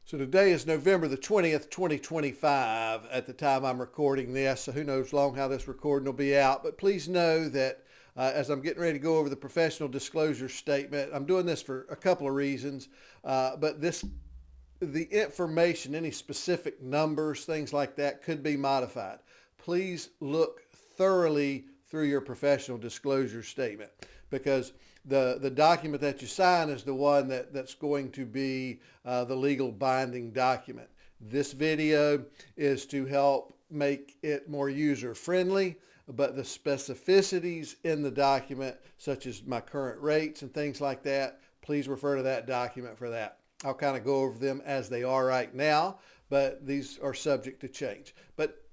So today is November the 20th, 2025 at the time I'm recording this. So who knows long how this recording will be out. But please know that as I'm getting ready to go over the professional disclosure statement, I'm doing this for a couple of reasons. The information, any specific numbers, things like that could be modified. Please look thoroughly through your professional disclosure statement, because the document that you sign is the one that's going to be the legal binding document. This video is to help make it more user-friendly, but the specificities in the document, such as my current rates and things like that, please refer to that document for that. I'll kind of go over them as they are right now, but these are subject to change. But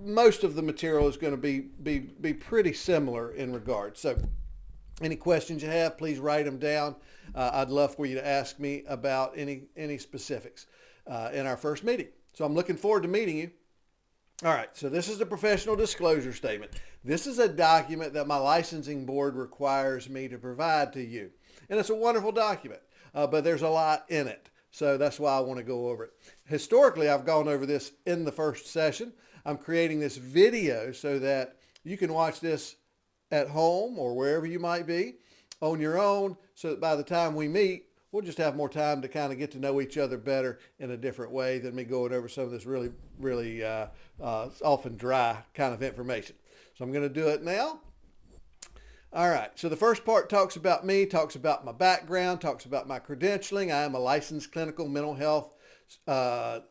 most of the material is going to be pretty similar in regard. So any questions you have, please write them down. I'd love for you to ask me about any specifics in our first meeting. So I'm looking forward to meeting you. All right, so this is the professional disclosure statement. This is a document that my licensing board requires me to provide to you. And it's a wonderful document, but there's a lot in it. So that's why I want to go over it. Historically, I've gone over this in the first session. I'm creating this video so that you can watch this at home or wherever you might be on your own, so that by the time we meet, we'll just have more time to kind of get to know each other better in a different way than me going over some of this really often dry kind of information. So I'm going to do it now. All right, so the first part talks about me, talks about my background, talks about my credentialing. I am a licensed clinical mental health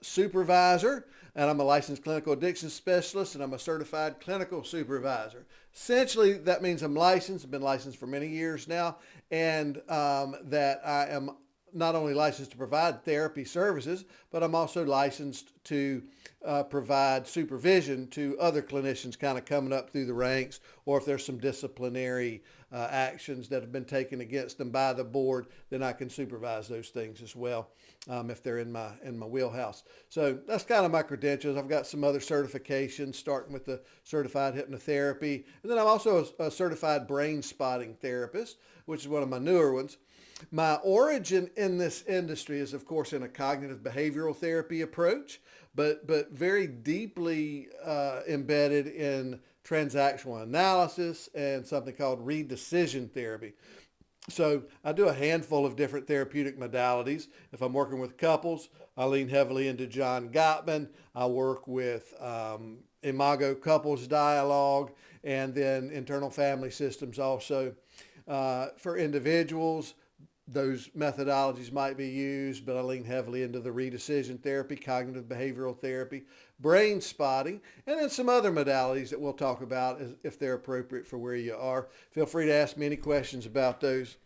supervisor, and I'm a licensed clinical addiction specialist, and I'm a certified clinical supervisor. Essentially, that means I'm licensed. I've been licensed for many years now, and that I am not only licensed to provide therapy services, but I'm also licensed to provide supervision to other clinicians kind of coming up through the ranks, or if there's some disciplinary actions that have been taken against them by the board, then I can supervise those things as well if they're in my wheelhouse. So that's kind of my credentials. I've got some other certifications, starting with the certified hypnotherapy, and then I'm also a certified brain spotting therapist, which is one of my newer ones. My origin in this industry is, of course, in a cognitive behavioral therapy approach, but very deeply embedded in transactional analysis and something called redecision therapy. So I do a handful of different therapeutic modalities. If I'm working with couples, I lean heavily into John Gottman. I work with Imago couples dialogue, and then internal family systems also. For individuals, those methodologies might be used, but I lean heavily into the redecision therapy, cognitive behavioral therapy, brain spotting, and then some other modalities that we'll talk about if they're appropriate for where you are. Feel free to ask me any questions about those.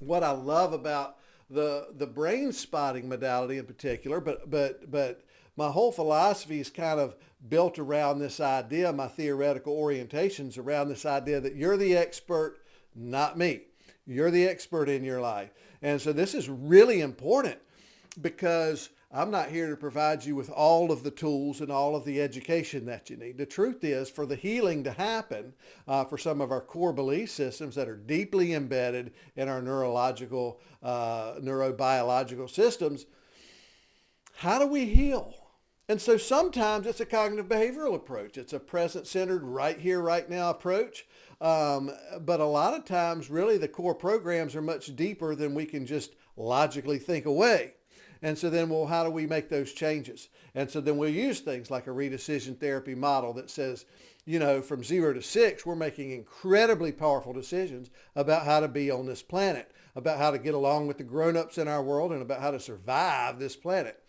What I love about the brain spotting modality in particular, but my whole philosophy is kind of built around this idea, my theoretical orientations around this idea that you're the expert, not me. You're the expert in your life. And so this is really important, because I'm not here to provide you with all of the tools and all of the education that you need. The truth is, for the healing to happen, for some of our core belief systems that are deeply embedded in our neurobiological systems, how do we heal? And so sometimes it's a cognitive behavioral approach. It's a present-centered, right here, right now approach. But a lot of times, really, the core programs are much deeper than we can just logically think away. And so then, well, how do we make those changes? And so then we'll use things like a redecision therapy model that says, from 0 to 6, we're making incredibly powerful decisions about how to be on this planet, about how to get along with the grown-ups in our world, and about how to survive this planet.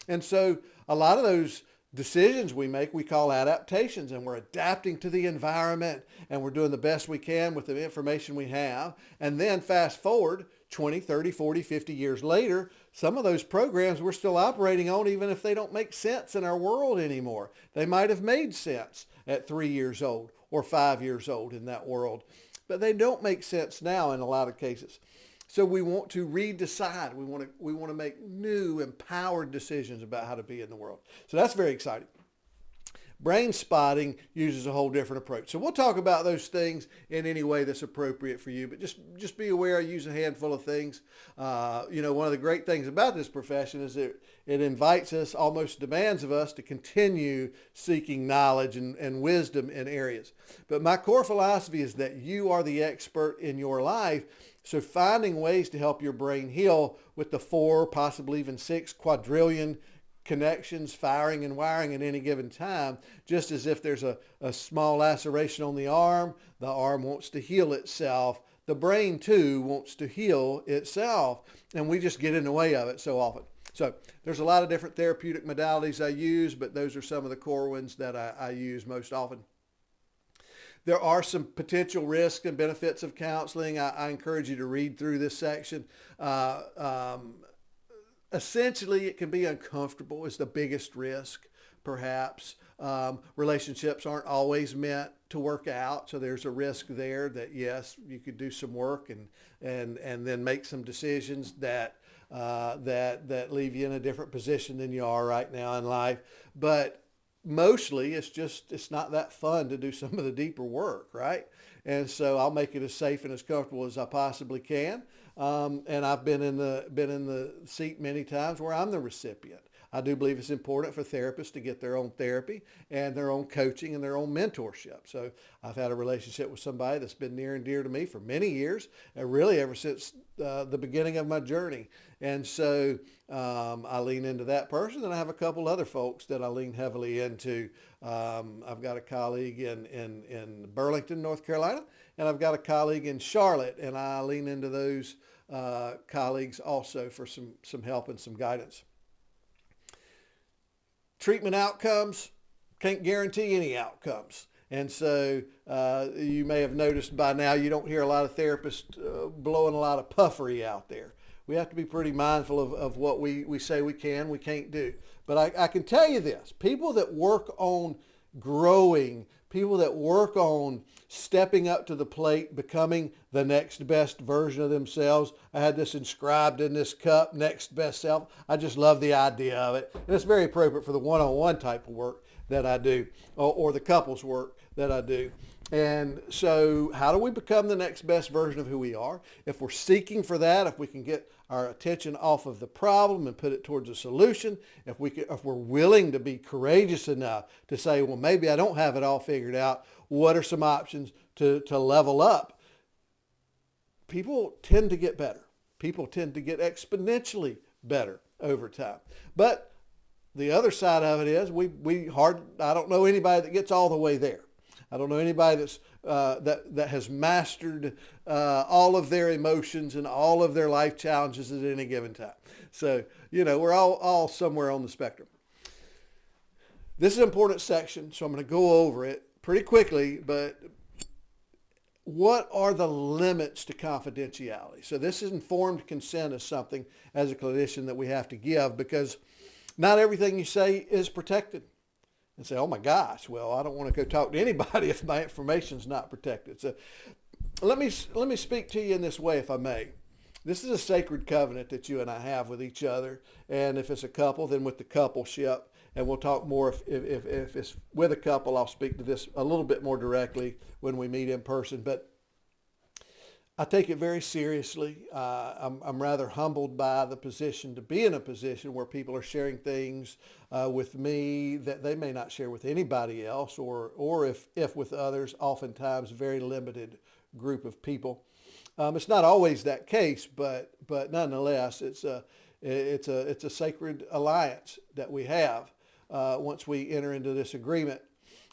And so a lot of those decisions we make, we call adaptations, and we're adapting to the environment, and we're doing the best we can with the information we have. And then fast forward 20, 30, 40, 50 years later, some of those programs we're still operating on, even if they don't make sense in our world anymore. They might have made sense at 3 years old or 5 years old in that world, but they don't make sense now in a lot of cases. So we want to redecide. We want to make new, empowered decisions about how to be in the world. So that's very exciting. Brain spotting uses a whole different approach. So we'll talk about those things in any way that's appropriate for you, but just be aware I use a handful of things. One of the great things about this profession is that it invites us, almost demands of us to continue seeking knowledge and wisdom in areas. But my core philosophy is that you are the expert in your life. So finding ways to help your brain heal with the 4, possibly even 6 quadrillion connections firing and wiring at any given time, just as if there's a small laceration on the arm wants to heal itself. The brain too wants to heal itself, and we just get in the way of it so often. So there's a lot of different therapeutic modalities I use, but those are some of the core ones that I use most often. There are some potential risks and benefits of counseling. I encourage you to read through this section. Essentially, it can be uncomfortable is the biggest risk, perhaps. Relationships aren't always meant to work out, so there's a risk there that, yes, you could do some work and then make some decisions that leave you in a different position than you are right now in life. But mostly it's not that fun to do some of the deeper work, right? And so I'll make it as safe and as comfortable as I possibly can. And I've been in the seat many times where I'm the recipient. I do believe it's important for therapists to get their own therapy and their own coaching and their own mentorship. So I've had a relationship with somebody that's been near and dear to me for many years, and really ever since the beginning of my journey. And so I lean into that person, and I have a couple other folks that I lean heavily into. I've got a colleague in Burlington, North Carolina, and I've got a colleague in Charlotte, and I lean into those colleagues also for some help and some guidance. Treatment outcomes, can't guarantee any outcomes. And so you may have noticed by now you don't hear a lot of therapists blowing a lot of puffery out there. We have to be pretty mindful of what we say we can't do. But I can tell you this, people that work on growing, people that work on stepping up to the plate, becoming the next best version of themselves. I had this inscribed in this cup, next best self. I just love the idea of it. And it's very appropriate for the one-on-one type of work that I do, or the couples work that I do. And so how do we become the next best version of who we are? If we're seeking for that, if we can get our attention off of the problem and put it towards a solution, if we're willing to be courageous enough to say, well, maybe I don't have it all figured out, what are some options to level up? People tend to get better. People tend to get exponentially better over time. But the other side of it is I don't know anybody that gets all the way there. I don't know anybody that's that has mastered all of their emotions and all of their life challenges at any given time. So, we're all somewhere on the spectrum. This is an important section, so I'm going to go over it pretty quickly, but what are the limits to confidentiality? So this informed consent is something as a clinician that we have to give, because not everything you say is protected. And say, oh my gosh, well, I don't want to go talk to anybody if my information's not protected. So let me speak to you in this way, if I may. This is a sacred covenant that you and I have with each other. And if it's a couple, then with the coupleship. And we'll talk more if it's with a couple. I'll speak to this a little bit more directly when we meet in person. But I take it very seriously. I'm rather humbled by the position to be in a position where people are sharing things with me that they may not share with anybody else, or if with others, oftentimes very limited group of people. It's not always that case, but nonetheless, it's a sacred alliance that we have once we enter into this agreement.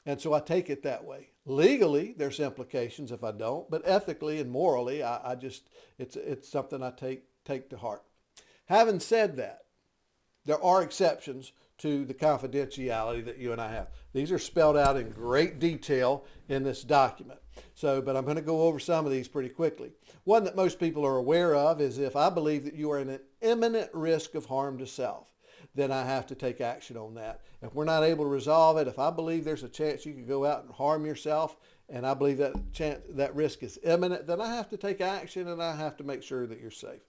And so I take it that way. Legally, there's implications if I don't, but ethically and morally, it's something I take to heart. Having said that, there are exceptions to the confidentiality that you and I have. These are spelled out in great detail in this document. But I'm going to go over some of these pretty quickly. One that most people are aware of is if I believe that you are in an imminent risk of harm to self, then I have to take action on that. If we're not able to resolve it, if I believe there's a chance you could go out and harm yourself, and I believe that risk is imminent, then I have to take action, and I have to make sure that you're safe.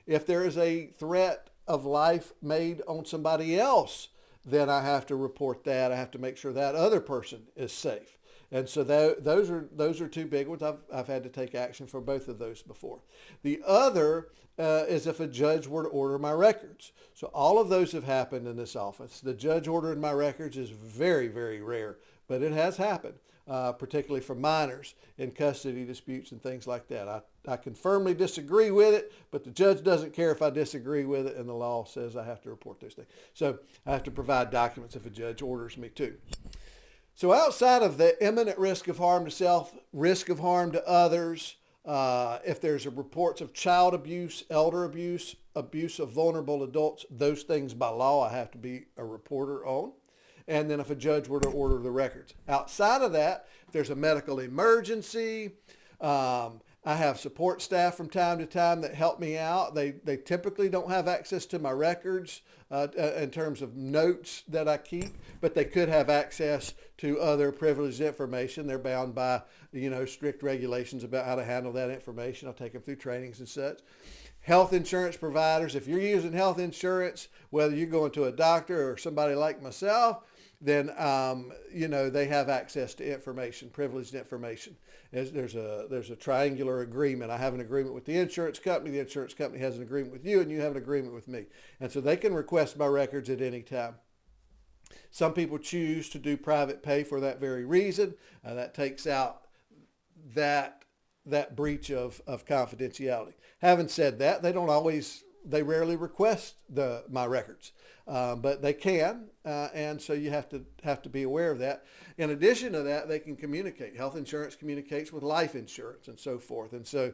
If there is a threat of life made on somebody else then I have to report that. I have to make sure that other person is safe. And so those are two big ones. I've had to take action for both of those before. The other is if a judge were to order my records. So all of those have happened in this office. The judge ordering my records is very, very rare, but it has happened, particularly for minors in custody disputes and things like that. I can firmly disagree with it, but the judge doesn't care if I disagree with it, and the law says I have to report those things. So I have to provide documents if a judge orders me to. So outside of the imminent risk of harm to self, risk of harm to others, if there's reports of child abuse, elder abuse, abuse of vulnerable adults, those things by law I have to be a reporter on. And then if a judge were to order the records. Outside of that, if there's a medical emergency, I have support staff from time to time that help me out. They typically don't have access to my records in terms of notes that I keep, but they could have access to other privileged information. They're bound by, strict regulations about how to handle that information. I'll take them through trainings and such. Health insurance providers, if you're using health insurance, whether you're going to a doctor or somebody like myself, then, they have access to information, privileged information. There's a triangular agreement. I have an agreement with the insurance company has an agreement with you, and you have an agreement with me. And so they can request my records at any time. Some people choose to do private pay for that very reason. That takes out that breach of confidentiality. Having said that, they rarely request my records, but they can, and so you have to be aware of that. In addition to that, they can communicate. Health insurance communicates with life insurance and so forth, and so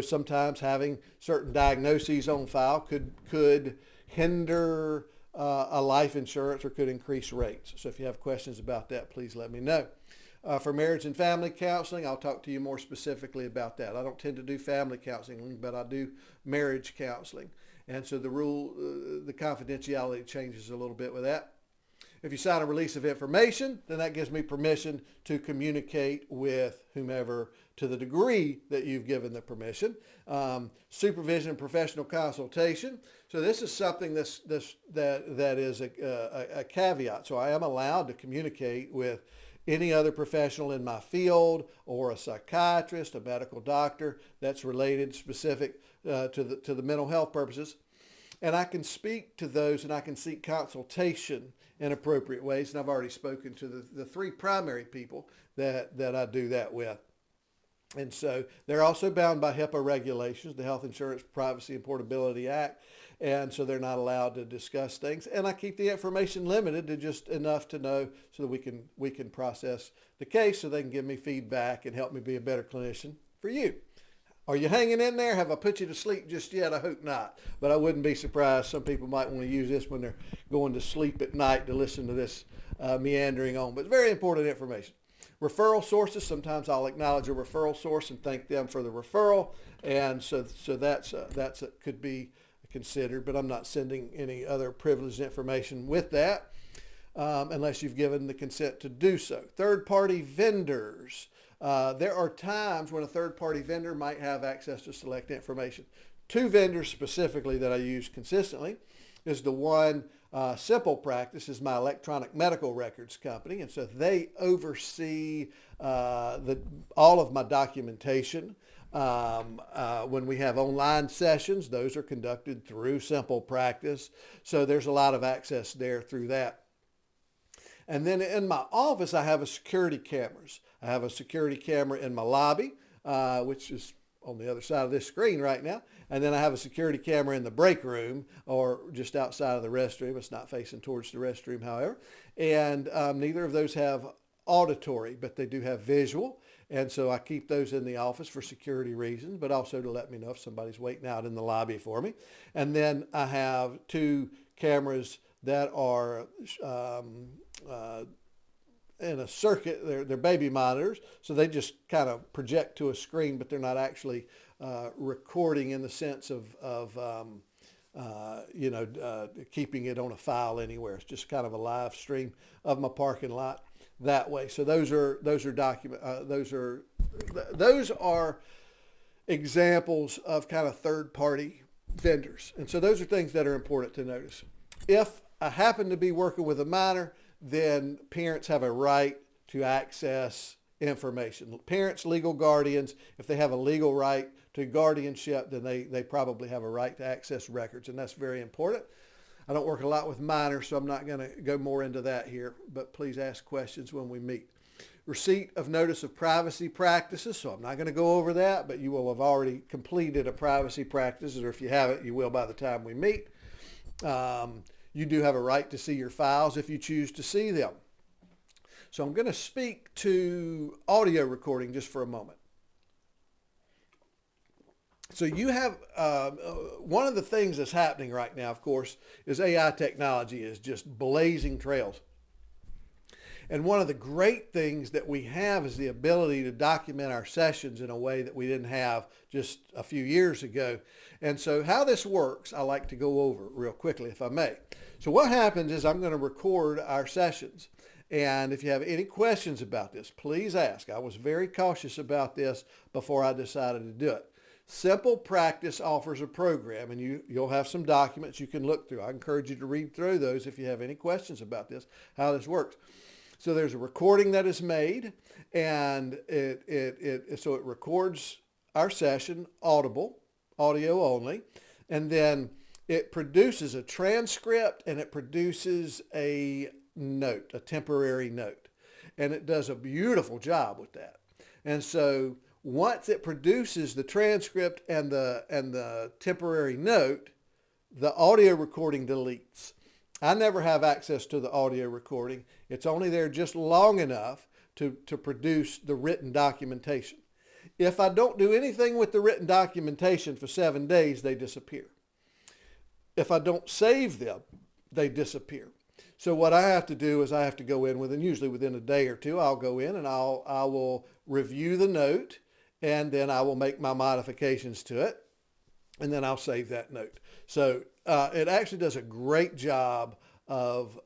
sometimes having certain diagnoses on file could hinder a life insurance or could increase rates. So if you have questions about that, please let me know. For marriage and family counseling, I'll talk to you more specifically about that. I don't tend to do family counseling, but I do marriage counseling. And so the confidentiality changes a little bit with that. If you sign a release of information, then that gives me permission to communicate with whomever to the degree that you've given the permission. Supervision and professional consultation. So this is something that is a caveat. So I am allowed to communicate with any other professional in my field, or a psychiatrist, a medical doctor that's related specific to the mental health purposes. And I can speak to those, and I can seek consultation in appropriate ways. And I've already spoken to the three primary people that I do that with. And so they're also bound by HIPAA regulations, the Health Insurance Privacy and Portability Act. And so they're not allowed to discuss things. And I keep the information limited to just enough to know so that we can process the case so they can give me feedback and help me be a better clinician for you. Are you hanging in there? Have I put you to sleep just yet? I hope not. But I wouldn't be surprised. Some people might want to use this when they're going to sleep at night to listen to this meandering on. But it's very important information. Referral sources. Sometimes I'll acknowledge a referral source and thank them for the referral. And so that's could be considered, but I'm not sending any other privileged information with that unless you've given the consent to do so. Third-party vendors. There are times when a third-party vendor might have access to select information. Two vendors specifically that I use consistently is the one, Simple Practice is my electronic medical records company, and so they oversee all of my documentation. When we have online sessions, those are conducted through Simple Practice. So there's a lot of access there through that. And then in my office, I have security cameras. I have a security camera in my lobby, which is on the other side of this screen right now. And then I have a security camera in the break room or just outside of the restroom. It's not facing towards the restroom, however. And neither of those have auditory, but they do have visual. And so I keep those in the office for security reasons, but also to let me know if somebody's waiting out in the lobby for me. And then I have two cameras that are in a circuit. They're baby monitors, so they just kind of project to a screen, but they're not actually recording in the sense of keeping it on a file anywhere. It's just kind of a live stream of my parking lot that way. So those are examples of kind of third-party vendors, and so those are things that are important to notice. If I happen to be working with a minor, then parents have a right to access information. Parents, legal guardians, if they have a legal right to guardianship, then they probably have a right to access records, and that's very important. I don't work a lot with minors, so I'm not going to go more into that here, but please ask questions when we meet. Receipt of notice of privacy practices, so I'm not going to go over that, but you will have already completed a privacy practice, or if you haven't, you will by the time we meet. You do have a right to see your files if you choose to see them. So I'm going to speak to audio recording just for a moment. So you have, one of the things that's happening right now, of course, is AI technology is just blazing trails. And one of the great things that we have is the ability to document our sessions in a way that we didn't have just a few years ago. And so how this works, I like to go over real quickly, if I may. So what happens is I'm going to record our sessions. And if you have any questions about this, please ask. I was very cautious about this before I decided to do it. Simple Practice offers a program, and you'll have some documents you can look through. I encourage you to read through those if you have any questions about this, how this works. So there's a recording that is made, and so it records our session, audio only, and then it produces a transcript and it produces a note, a temporary note, and it does a beautiful job with that. And so once it produces the transcript and the temporary note, the audio recording deletes. I never have access to the audio recording. It's only there just long enough to produce the written documentation. If I don't do anything with the written documentation for 7 days, they disappear. If I don't save them, they disappear. So what I have to do is I have to go in usually within a day or two, I'll go in and I will review the note, and then I will make my modifications to it, and then I'll save that note. So it actually does a great job of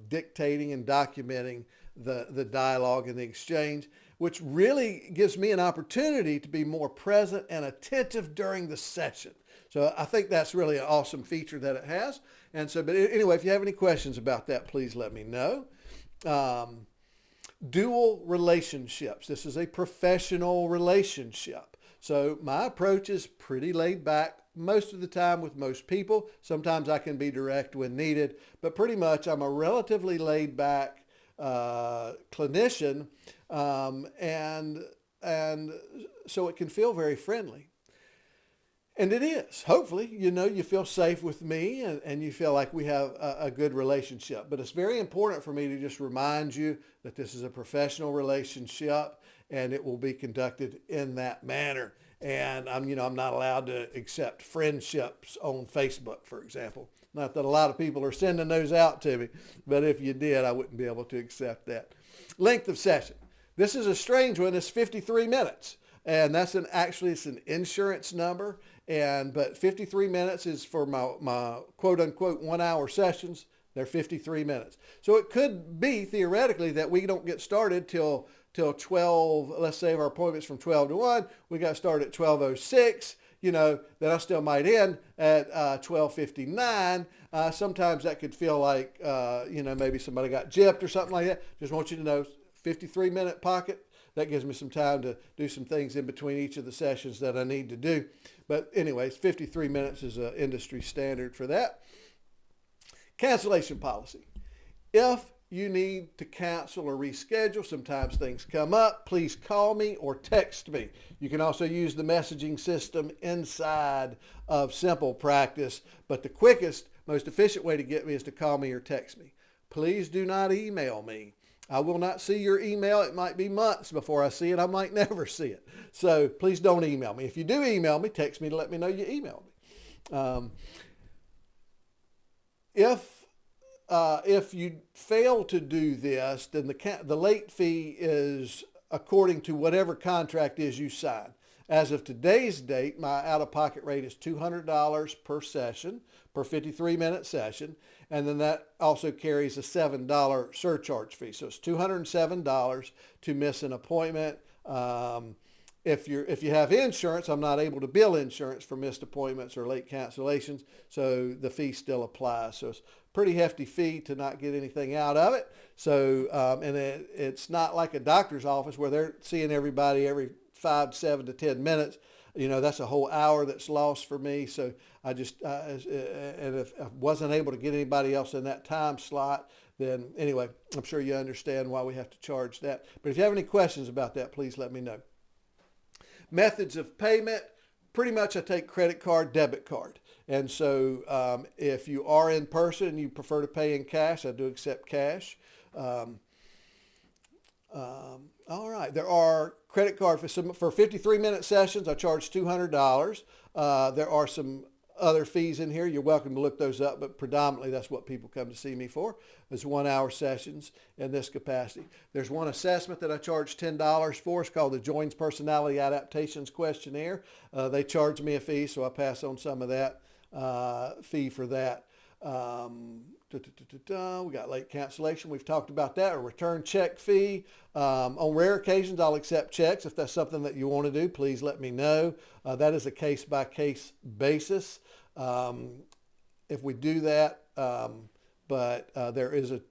dictating and documenting the dialogue and the exchange, which really gives me an opportunity to be more present and attentive during the session. So I think that's really an awesome feature that it has. And so, but anyway, if you have any questions about that, please let me know. Dual relationships. This is a professional relationship. So my approach is pretty laid back most of the time with most people. Sometimes I can be direct when needed, but pretty much I'm a relatively laid back clinician, and so it can feel very friendly. And it is. Hopefully, you feel safe with me and you feel like we have a good relationship. But it's very important for me to just remind you that this is a professional relationship and it will be conducted in that manner. And I'm not allowed to accept friendships on Facebook, for example. Not that a lot of people are sending those out to me, but if you did, I wouldn't be able to accept that. Length of session. This is a strange one. It's 53 minutes. And that's it's an insurance number. But 53 minutes is for my quote unquote 1 hour sessions. They're 53 minutes. So it could be theoretically that we don't get started till 12, let's say if our appointment's from 12 to 1, we got started at 12:06, then I still might end at 12:59. Sometimes that could feel like, maybe somebody got gypped or something like that. Just want you to know, 53-minute pocket. That gives me some time to do some things in between each of the sessions that I need to do. But anyways, 53 minutes is an industry standard for that. Cancellation policy. If you need to cancel or reschedule, sometimes things come up, please call me or text me. You can also use the messaging system inside of Simple Practice, but the quickest, most efficient way to get me is to call me or text me. Please do not email me. I will not see your email. It might be months before I see it. I might never see it. So please don't email me. If you do email me, text me to let me know you emailed me. If you fail to do this, then the late fee is according to whatever contract is you sign. As of today's date, my out-of-pocket rate is $200 per session, per 53-minute session, and then that also carries a $7 surcharge fee. So it's $207 to miss an appointment, if you have insurance, I'm not able to bill insurance for missed appointments or late cancellations, so the fee still applies. So it's a pretty hefty fee to not get anything out of it. So and it's not like a doctor's office where they're seeing everybody every 5, 7 to 10 minutes. That's a whole hour that's lost for me. So I just and if I wasn't able to get anybody else in that time slot, then anyway, I'm sure you understand why we have to charge that. But if you have any questions about that, please let me know. Methods of payment, pretty much I take credit card, debit card. And so if you are in person and you prefer to pay in cash, I do accept cash. All right, there are credit card for 53-minute sessions. I charge $200. There are some other fees in here. You're welcome to look those up, but predominantly that's what people come to see me for. It's 1-hour sessions in this capacity. There's one assessment that I charge $10 for. It's called the Joins Personality Adaptations Questionnaire. They charge me a fee, so I pass on some of that fee for that. We got late cancellation. We've talked about that. A return check fee. On rare occasions, I'll accept checks. If that's something that you want to do, please let me know. That is a case-by-case basis. If we do that, but there is a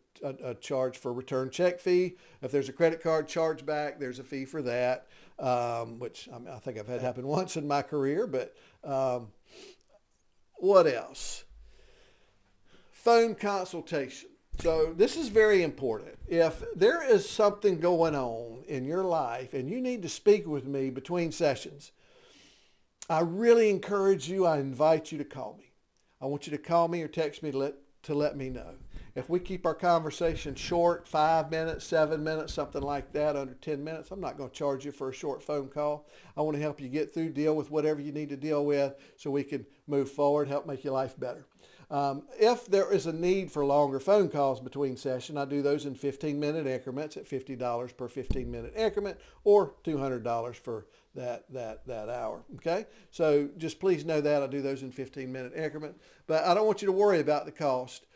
charge for return check fee. If there's a credit card charge back, there's a fee for that, which I think I've had happen once in my career. But what else? Phone consultation. So this is very important. If there is something going on in your life and you need to speak with me between sessions, I really encourage you, I invite you to call me. I want you to call me or text me to let me know. If we keep our conversation short, 5 minutes, 7 minutes, something like that, under 10 minutes, I'm not going to charge you for a short phone call. I want to help you get through, deal with whatever you need to deal with so we can move forward, help make your life better. If there is a need for longer phone calls between sessions, I do those in 15-minute increments at $50 per 15-minute increment, or $200 for that hour. Okay, so just please know that I do those in 15-minute increments. But I don't want you to worry about the cost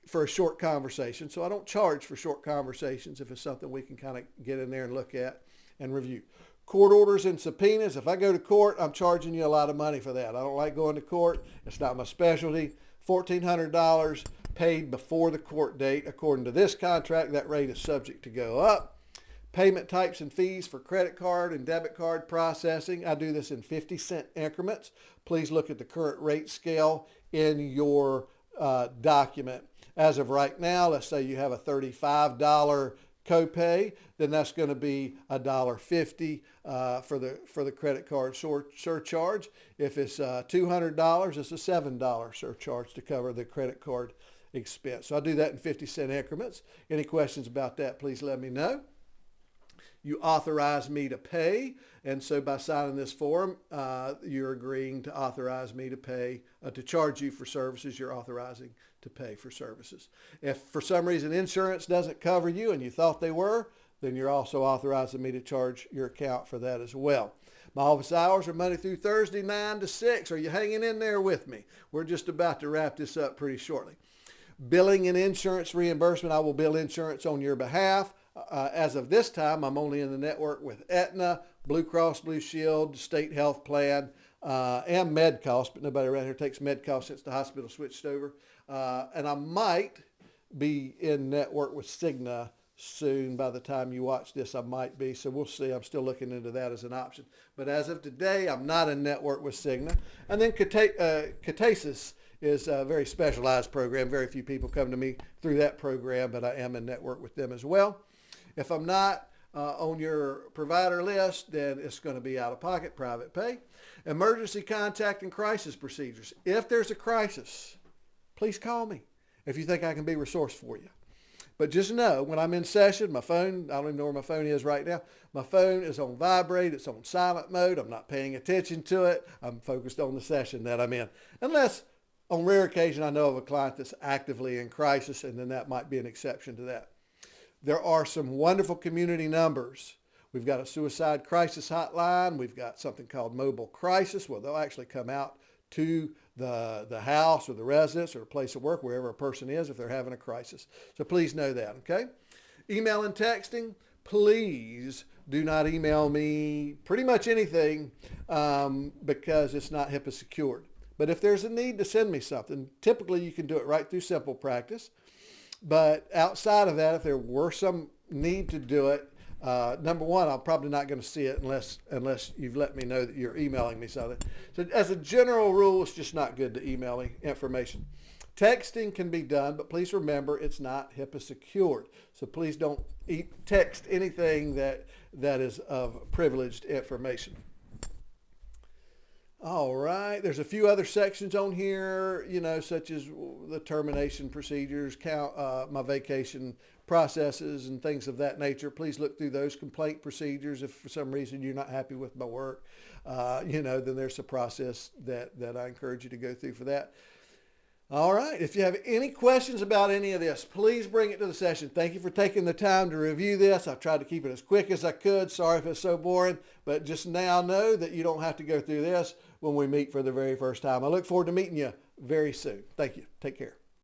for a short conversation, so I don't charge for short conversations if it's something we can kind of get in there and look at and review. Court orders and subpoenas. If I go to court, I'm charging you a lot of money for that. I don't like going to court. It's not my specialty. $1,400 paid before the court date. According to this contract, that rate is subject to go up. Payment types and fees for credit card and debit card processing. I do this in 50-cent increments. Please look at the current rate scale in your document. As of right now, let's say you have a $35 copay, then that's going to be $1.50 for the credit card surcharge. If it's $200, it's a $7 surcharge to cover the credit card expense. So I do that in 50-cent increments. Any questions about that, please let me know. You authorize me to pay, and so by signing this form, you're agreeing to authorize me to pay, to charge you for services you're authorizing to pay for services. If for some reason insurance doesn't cover you and you thought they were, then you're also authorizing me to charge your account for that as well. My office hours are Monday through Thursday, 9 to 6. Are you hanging in there with me? We're just about to wrap this up pretty shortly. Billing and insurance reimbursement. I will bill insurance on your behalf. As of this time, I'm only in the network with Aetna, Blue Cross Blue Shield, State Health Plan, and MedCost, but nobody around here takes MedCost since the hospital switched over. And I might be in network with Cigna soon. By the time you watch this, I might be. So we'll see. I'm still looking into that as an option. But as of today, I'm not in network with Cigna. And then Catesis is a very specialized program. Very few people come to me through that program, but I am in network with them as well. If I'm not on your provider list, then it's going to be out-of-pocket, private pay. Emergency contact and crisis procedures. If there's a crisis, please call me if you think I can be resourceful for you. But just know, when I'm in session, my phone, I don't even know where my phone is right now. My phone is on vibrate. It's on silent mode. I'm not paying attention to it. I'm focused on the session that I'm in. Unless, on rare occasion, I know of a client that's actively in crisis, and then that might be an exception to that. There are some wonderful community numbers. We've got a suicide crisis hotline. We've got something called mobile crisis, where they'll actually come out to the house or the residence or the place of work, wherever a person is, if they're having a crisis. So please know that, okay? Email and texting. please do not email me pretty much anything because it's not HIPAA secured. But if there's a need to send me something, typically you can do it right through Simple Practice. But outside of that, if there were some need to do it, number one, I'm probably not going to see it unless you've let me know that you're emailing me something. So as a general rule, it's just not good to email me information. Texting can be done, but please remember it's not HIPAA secured. So please don't text anything that is of privileged information. All right, there's a few other sections on here, such as the termination procedures, my vacation processes, and things of that nature. Please look through those complaint procedures. If for some reason you're not happy with my work, then there's a process that I encourage you to go through for that. All right, if you have any questions about any of this, please bring it to the session. Thank you for taking the time to review this. I've tried to keep it as quick as I could. Sorry if it's so boring, but just now know that you don't have to go through this when we meet for the very first time. I look forward to meeting you very soon. Thank you. Take care.